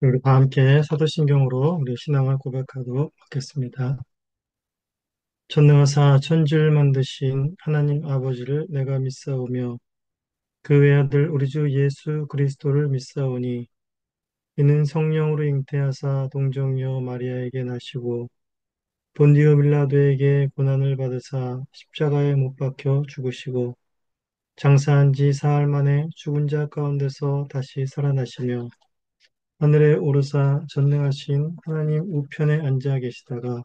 우리 다 함께 사도신경으로 우리 신앙을 고백하도록 하겠습니다. 전능하사 천지를 만드신 하나님 아버지를 내가 믿사오며 그 외아들 우리 주 예수 그리스도를 믿사오니 이는 성령으로 잉태하사 동정녀 마리아에게 나시고 본디오 빌라도에게 고난을 받으사 십자가에 못 박혀 죽으시고 장사한 지 사흘 만에 죽은 자 가운데서 다시 살아나시며 하늘에 오르사 전능하신 하나님 우편에 앉아 계시다가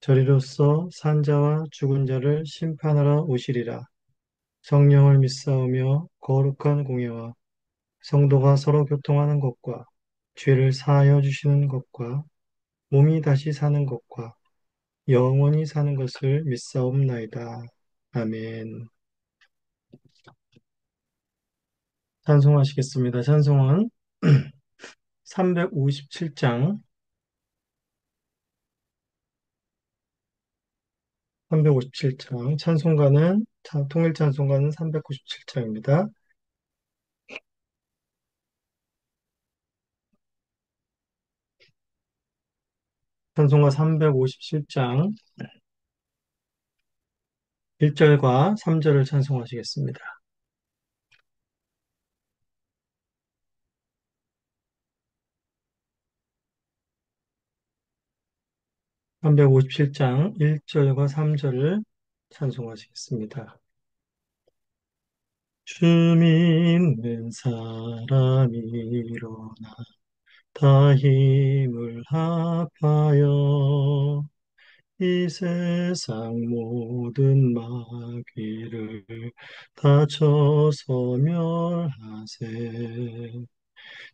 저리로서 산자와 죽은 자를 심판하러 오시리라. 성령을 믿사오며 거룩한 공예와 성도가 서로 교통하는 것과 죄를 사하여 주시는 것과 몸이 다시 사는 것과 영원히 사는 것을 믿사옵나이다. 아멘. 찬송하시겠습니다. 찬송은 357장, 357장, 통일 찬송가는 397장입니다. 찬송가 357장 1절과 3절을 찬송하시겠습니다. 357장 1절과 3절을 찬송하시겠습니다. 주 믿는 사람이 일어나 다 힘을 합하여 이 세상 모든 마귀를 다 쳐서 멸하세.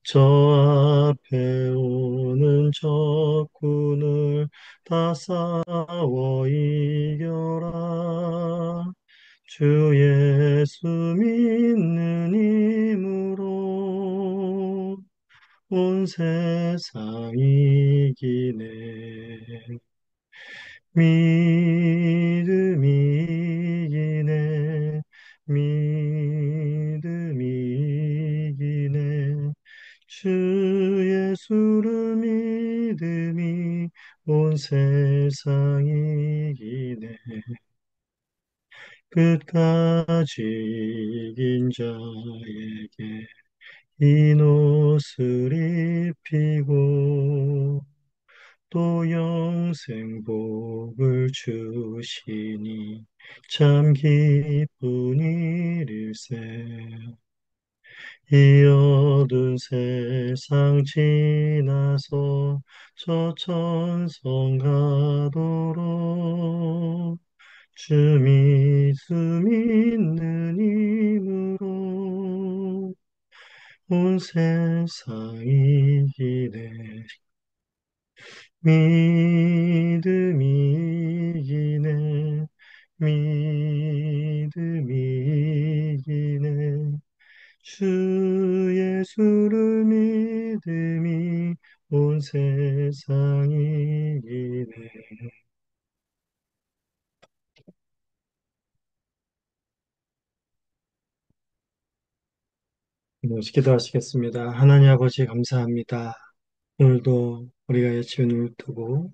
저 앞에 오는 적군을 다 싸워 이겨라. 주 예수 믿는 힘으로 온 세상 이기네. 믿음이 이기네. 믿음이 이기네. 주 예수를 믿음이 온 세상 이기네. 끝까지 이긴 자에게 흰 옷을 입히고 또 영생 복을 주시니 참 기쁜 일일세. 이 어두운 세상 지나서 저 천성 가도록 주 믿음 있는 힘으로 온 세상 이기네. 믿음이 이기네. 믿음이 이기네. 주 예수를 믿음이 온 세상 이기네. 기도하시겠습니다. 하나님 아버지 감사합니다. 오늘도 우리가 예치운 눈을 뜨고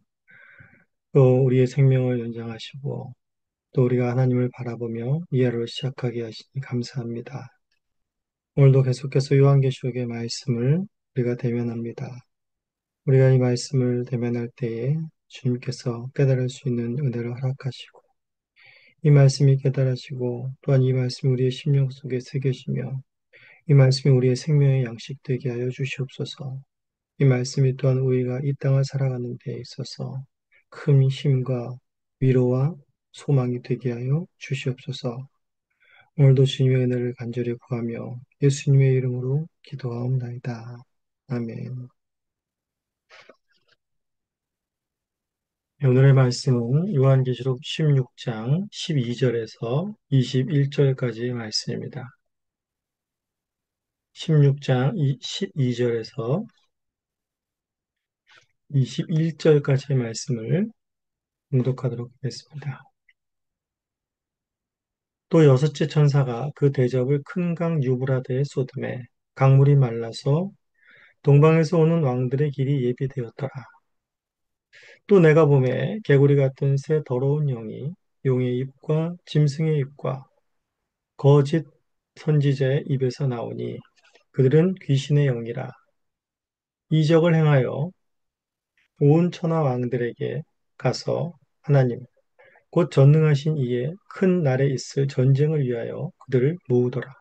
또 우리의 생명을 연장하시고 또 우리가 하나님을 바라보며 이 하루를 시작하게 하시니 감사합니다. 오늘도 계속해서 요한계시록의 말씀을 우리가 대면합니다. 우리가 이 말씀을 대면할 때에 주님께서 깨달을 수 있는 은혜를 허락하시고 이 말씀이 깨달아지고 또한 이 말씀이 우리의 심령 속에 새겨지며 이 말씀이 우리의 생명의 양식 되게 하여 주시옵소서. 이 말씀이 또한 우리가 이 땅을 살아가는 데 있어서 큰 힘과 위로와 소망이 되게 하여 주시옵소서. 오늘도 주님의 은혜를 간절히 구하며 예수님의 이름으로 기도하옵나이다. 아멘. 오늘의 말씀은 요한계시록 16장 12절에서 21절까지의 말씀입니다. 16장 12절에서 21절까지의 말씀을 봉독하도록 하겠습니다. 또 여섯째 천사가 그 대접을 큰 강 유브라데에 쏟음에 강물이 말라서 동방에서 오는 왕들의 길이 예비되었더라. 또 내가 보매 개구리 같은 새 더러운 영이 용의 입과 짐승의 입과 거짓 선지자의 입에서 나오니 그들은 귀신의 영이라. 이적을 행하여 온 천하 왕들에게 가서 하나님 곧 전능하신 이의 큰 날에 있을 전쟁을 위하여 그들을 모으더라.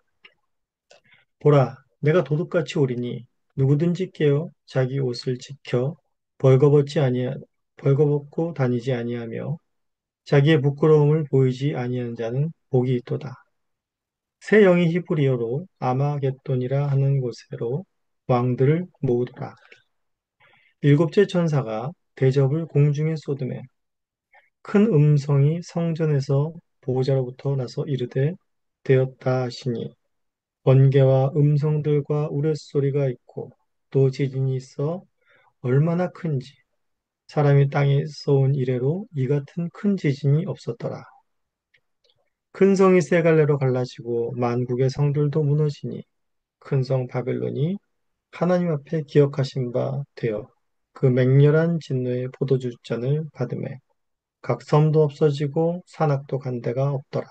보라, 내가 도둑같이 오리니 누구든지 깨어 자기 옷을 지켜 벌거벗지 아니하 벌거벗고 다니지 아니하며 자기의 부끄러움을 보이지 아니하는 자는 복이 있도다. 새 영이 히브리어로 아마겟돈이라 하는 곳으로 왕들을 모으더라. 일곱째 천사가 대접을 공중에 쏟음에 큰 음성이 성전에서 보호자로부터 나서 이르되 되었다 하시니 번개와 음성들과 우레소리가 있고 또 지진이 있어 얼마나 큰지 사람이 땅에 쏘은 이래로 이 같은 큰 지진이 없었더라. 큰 성이 세 갈래로 갈라지고 만국의 성들도 무너지니 큰 성 바벨론이 하나님 앞에 기억하신 바 되어 그 맹렬한 진노의 포도주 잔을 받음에 각 섬도 없어지고 산악도 간 데가 없더라.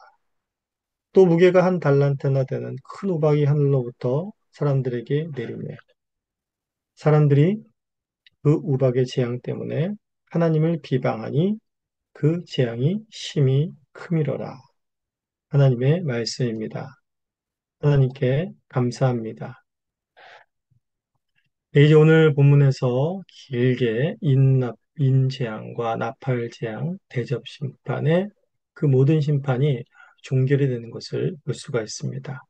또 무게가 한 달란트나 되는 큰 우박이 하늘로부터 사람들에게 내리매 사람들이 그 우박의 재앙 때문에 하나님을 비방하니 그 재앙이 심히 크미러라. 하나님의 말씀입니다. 하나님께 감사합니다. 네, 이제 오늘 본문에서 길게 인재앙과 나팔재앙, 대접심판의 그 모든 심판이 종결이 되는 것을 볼 수가 있습니다.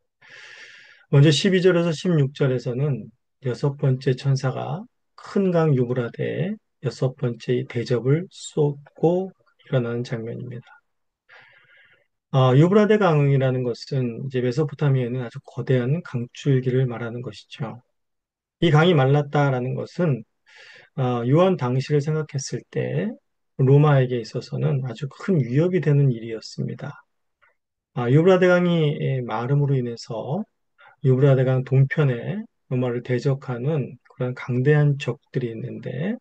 먼저 12절에서 16절에서는 여섯 번째 천사가 큰 강 유브라데에 여섯 번째 이 대접을 쏟고 일어나는 장면입니다. 유브라데 강이라는 것은 이제 메소포타미아에는 아주 거대한 강줄기를 말하는 것이죠. 이 강이 말랐다라는 것은 요한 당시를 생각했을 때 로마에게 있어서는 아주 큰 위협이 되는 일이었습니다. 유브라데 강이 마름으로 인해서 유브라데 강 동편에 로마를 대적하는 그런 강대한 적들이 있는데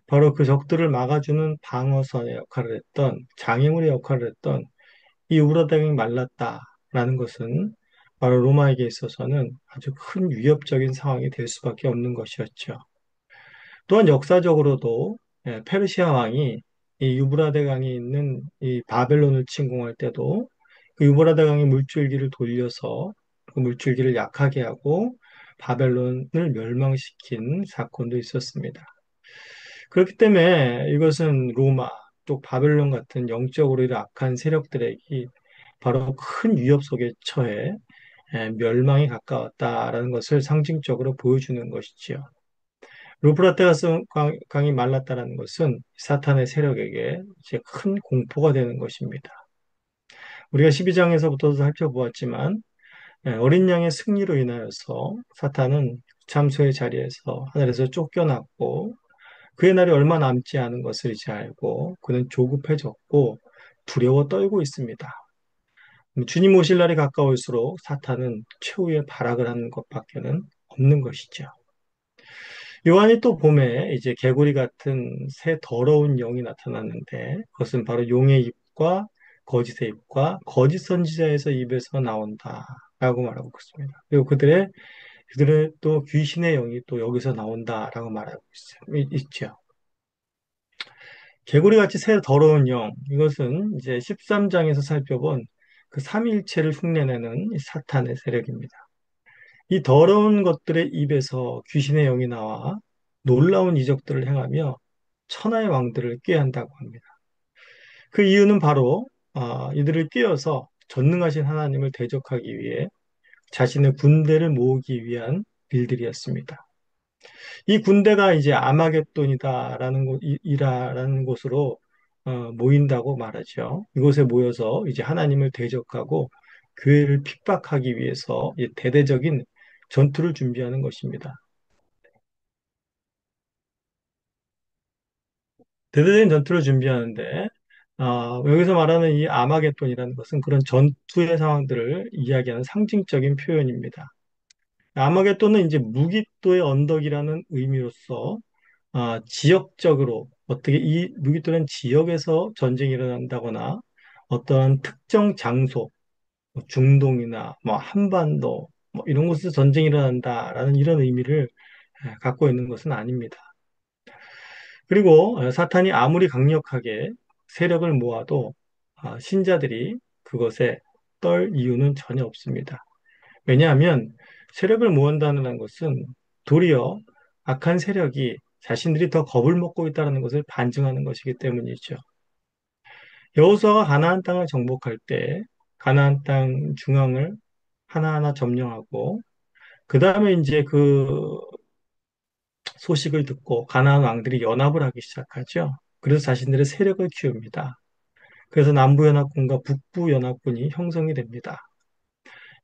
바로 그 적들을 막아주는 방어선의 역할을 했던 장애물의 역할을 했던 이 유브라데 강이 말랐다라는 것은 바로 로마에게 있어서는 아주 큰 위협적인 상황이 될 수밖에 없는 것이었죠. 또한 역사적으로도 페르시아 왕이 이 유브라데 강에 있는 이 바벨론을 침공할 때도 그 유브라데 강의 물줄기를 돌려서 그 물줄기를 약하게 하고 바벨론을 멸망시킨 사건도 있었습니다. 그렇기 때문에 이것은 로마 또 바벨론 같은 영적으로 악한 세력들에게 바로 큰 위협 속에 처해 멸망이 가까웠다라는 것을 상징적으로 보여주는 것이지요. 루프라테가스 강이 말랐다는 것은 사탄의 세력에게 이제 큰 공포가 되는 것입니다. 우리가 12장에서부터도 살펴보았지만 어린 양의 승리로 인하여서 사탄은 참소의 자리에서 하늘에서 쫓겨났고 그의 날이 얼마 남지 않은 것을 이제 알고 그는 조급해졌고 두려워 떨고 있습니다. 주님 오실 날이 가까울수록 사탄은 최후의 발악을 하는 것밖에는 없는 것이죠. 요한이 또 봄에 이제 개구리 같은 새 더러운 영이 나타났는데 그것은 바로 용의 입과 거짓의 입과 거짓 선지자에서 입에서 나온다라고 말하고 있습니다. 그리고 그들의 또 귀신의 영이 또 여기서 나온다라고 말하고 있죠. 개구리같이 새 더러운 영, 이것은 이제 13장에서 살펴본 그 삼위일체를 흉내내는 이 사탄의 세력입니다. 이 더러운 것들의 입에서 귀신의 영이 나와 놀라운 이적들을 행하며 천하의 왕들을 꾀한다고 합니다. 그 이유는 바로 이들을 꾀어서 전능하신 하나님을 대적하기 위해 자신의 군대를 모으기 위한 일들이었습니다. 이 군대가 이제 이라는 곳으로 모인다고 말하죠. 이곳에 모여서 이제 하나님을 대적하고 교회를 핍박하기 위해서 대대적인 전투를 준비하는 것입니다. 대대적인 전투를 준비하는데 여기서 말하는 이 아마겟돈이라는 것은 그런 전투의 상황들을 이야기하는 상징적인 표현입니다. 아마겟돈은 이제 무기토의 언덕이라는 의미로서 지역적으로 어떻게 이 무기토는 지역에서 전쟁이 일어난다거나 어떠한 특정 장소, 뭐 중동이나 뭐 한반도 뭐 이런 곳에서 전쟁이 일어난다라는 이런 의미를 갖고 있는 것은 아닙니다. 그리고 사탄이 아무리 강력하게 세력을 모아도 신자들이 그것에 떨 이유는 전혀 없습니다. 왜냐하면 세력을 모은다는 것은 도리어 악한 세력이 자신들이 더 겁을 먹고 있다는 것을 반증하는 것이기 때문이죠. 여호수아가 가나안 땅을 정복할 때 가나안 땅 중앙을 하나하나 점령하고 그 다음에 이제 그 소식을 듣고 가나안 왕들이 연합을 하기 시작하죠. 그래서 자신들의 세력을 키웁니다. 그래서 남부연합군과 북부연합군이 형성이 됩니다.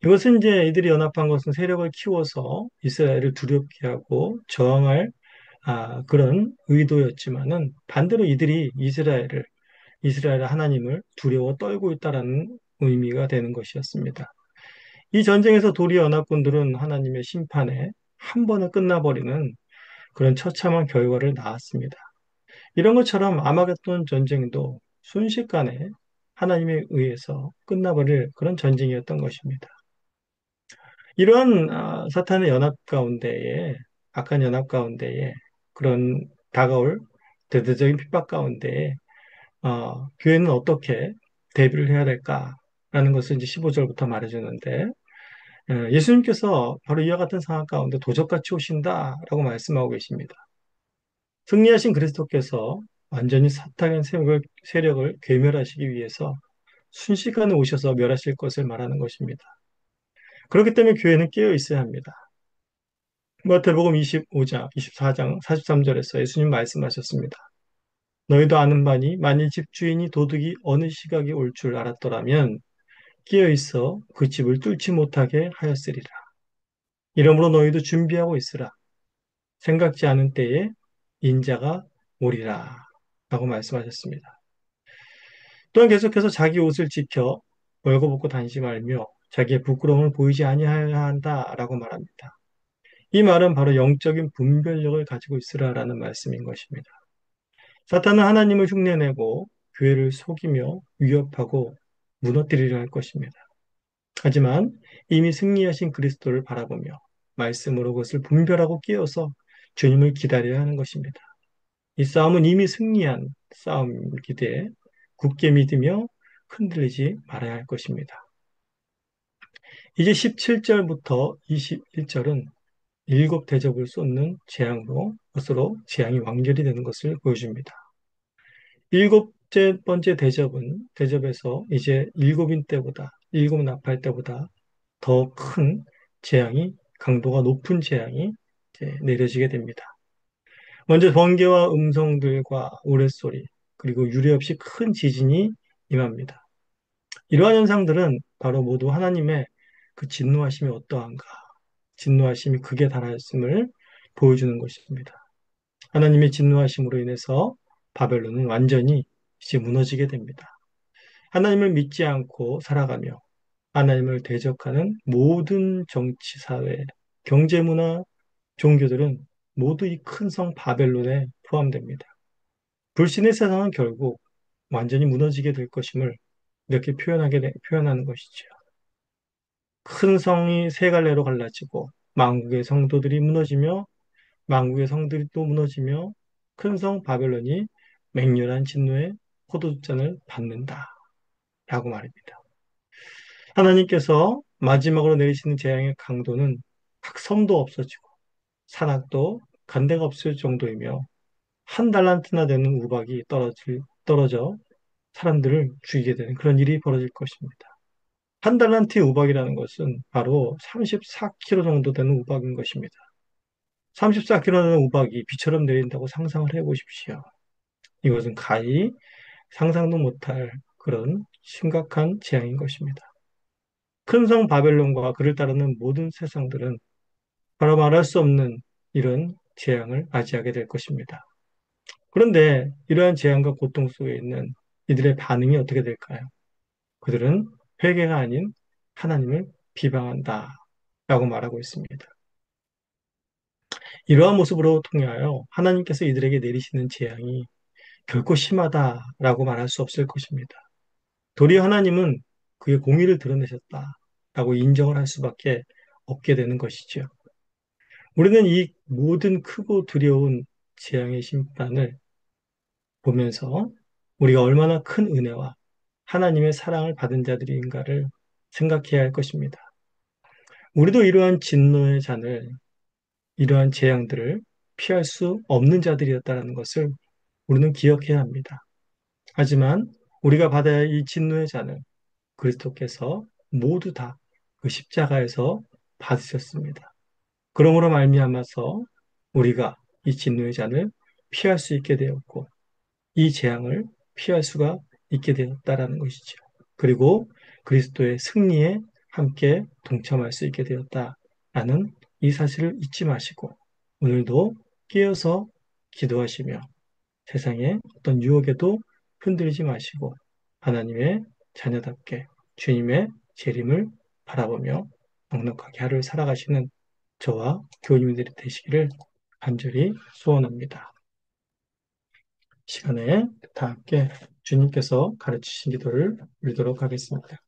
이것은 이제 이들이 연합한 것은 세력을 키워서 이스라엘을 두렵게 하고 저항할 그런 의도였지만은 반대로 이들이 이스라엘 하나님을 두려워 떨고 있다라는 의미가 되는 것이었습니다. 이 전쟁에서 도리 연합군들은 하나님의 심판에 한 번에 끝나버리는 그런 처참한 결과를 낳았습니다. 이런 것처럼 아마겟돈 전쟁도 순식간에 하나님에 의해서 끝나버릴 그런 전쟁이었던 것입니다. 이러한 사탄의 연합 가운데에 악한 연합 가운데에 그런 다가올 대대적인 핍박 가운데에 교회는 어떻게 대비를 해야 될까라는 것을 이제 15절부터 말해주는데 예수님께서 바로 이와 같은 상황 가운데 도적같이 오신다라고 말씀하고 계십니다. 승리하신 그리스도께서 완전히 사탄의 세력을 괴멸하시기 위해서 순식간에 오셔서 멸하실 것을 말하는 것입니다. 그렇기 때문에 교회는 깨어 있어야 합니다. 마태복음 25장, 24장, 43절에서 예수님 말씀하셨습니다. 너희도 아는 바니 만일 집주인이 도둑이 어느 시각에 올 줄 알았더라면 깨어 있어 그 집을 뚫지 못하게 하였으리라. 이러므로 너희도 준비하고 있으라. 생각지 않은 때에 인자가 오리라. 라고 말씀하셨습니다. 또한 계속해서 자기 옷을 지켜 벌거벗고 다니지 말며 자기의 부끄러움을 보이지 아니하여야 한다라고 말합니다. 이 말은 바로 영적인 분별력을 가지고 있으라라는 말씀인 것입니다. 사탄은 하나님을 흉내내고 교회를 속이며 위협하고 무너뜨리려 할 것입니다. 하지만 이미 승리하신 그리스도를 바라보며 말씀으로 그것을 분별하고 끼어서 주님을 기다려야 하는 것입니다. 이 싸움은 이미 승리한 싸움이기 때문에 굳게 믿으며 흔들리지 말아야 할 것입니다. 이제 17절부터 21절은 일곱 대접을 쏟는 재앙으로 것으로 재앙이 완결이 되는 것을 보여줍니다. 일곱째 번째 대접에서 이제 일곱인 때보다 일곱 나팔 때보다 더 큰 재앙이 강도가 높은 재앙이 이제 내려지게 됩니다. 먼저 번개와 음성들과 우레소리 그리고 유례 없이 큰 지진이 임합니다. 이러한 현상들은 바로 모두 하나님의 그 진노하심이 어떠한가, 진노하심이 극에 달하였음을 보여주는 것입니다. 하나님의 진노하심으로 인해서 바벨론은 완전히 이제 무너지게 됩니다. 하나님을 믿지 않고 살아가며 하나님을 대적하는 모든 정치, 사회, 경제, 문화, 종교들은 모두 이 큰 성 바벨론에 포함됩니다. 불신의 세상은 결국 완전히 무너지게 될 것임을 이렇게 표현하는 것이죠. 큰 성이 세 갈래로 갈라지고 만국의 성도들이 무너지며 만국의 성들이 또 무너지며 큰 성 바벨론이 맹렬한 진노의 포도주잔을 받는다라고 말입니다. 하나님께서 마지막으로 내리시는 재앙의 강도는 각 섬도 없어지고 산악도 간데가 없을 정도이며 한 달란트나 되는 우박이 떨어져 사람들을 죽이게 되는 그런 일이 벌어질 것입니다. 한 달란트의 우박이라는 것은 바로 34kg 정도 되는 우박인 것입니다. 34kg 되는 우박이 비처럼 내린다고 상상을 해보십시오. 이것은 가히 상상도 못할 그런 심각한 재앙인 것입니다. 큰 성 바벨론과 그를 따르는 모든 세상들은 바로 말할 수 없는 이런 재앙을 맞이하게 될 것입니다. 그런데 이러한 재앙과 고통 속에 있는 이들의 반응이 어떻게 될까요? 그들은 회개가 아닌 하나님을 비방한다 라고 말하고 있습니다. 이러한 모습으로 통하여 하나님께서 이들에게 내리시는 재앙이 결코 심하다라고 말할 수 없을 것입니다. 도리어 하나님은 그의 공의를 드러내셨다라고 인정을 할 수밖에 없게 되는 것이죠. 우리는 이 모든 크고 두려운 재앙의 심판을 보면서 우리가 얼마나 큰 은혜와 하나님의 사랑을 받은 자들인가를 생각해야 할 것입니다. 우리도 이러한 진노의 잔을, 이러한 재앙들을 피할 수 없는 자들이었다는 것을 우리는 기억해야 합니다. 하지만 우리가 받아야 할 이 진노의 잔을 그리스도께서 모두 다 그 십자가에서 받으셨습니다. 그러므로 말미암아서 우리가 이 진노의 잔을 피할 수 있게 되었고 이 재앙을 피할 수가 있게 되었다라는 것이죠. 그리고 그리스도의 승리에 함께 동참할 수 있게 되었다라는 이 사실을 잊지 마시고 오늘도 깨어서 기도하시며 세상의 어떤 유혹에도 흔들리지 마시고 하나님의 자녀답게 주님의 재림을 바라보며 넉넉하게 하루를 살아가시는 저와 교우님들이 되시기를 간절히 소원합니다. 시간에 다 함께 주님께서 가르치신 기도를 드리도록 하겠습니다.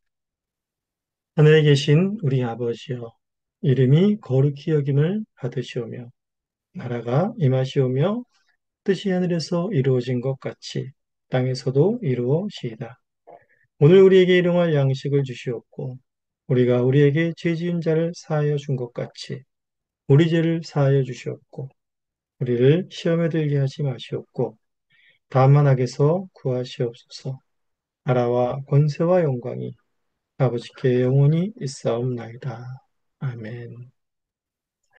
하늘에 계신 우리 아버지여, 이름이 거룩히 여김을 받으시오며 나라가 임하시오며 뜻이 하늘에서 이루어진 것 같이 땅에서도 이루어지이다. 오늘 우리에게 일용할 양식을 주시옵고 우리가 우리에게 죄 지은 자를 사하여 준 것 같이 우리 죄를 사하여 주시옵고 우리를 시험에 들게 하지 마시옵고 다만 악에서 구하시옵소서. 나라와 권세와 영광이 아버지께 영원히 있사옵나이다. 아멘.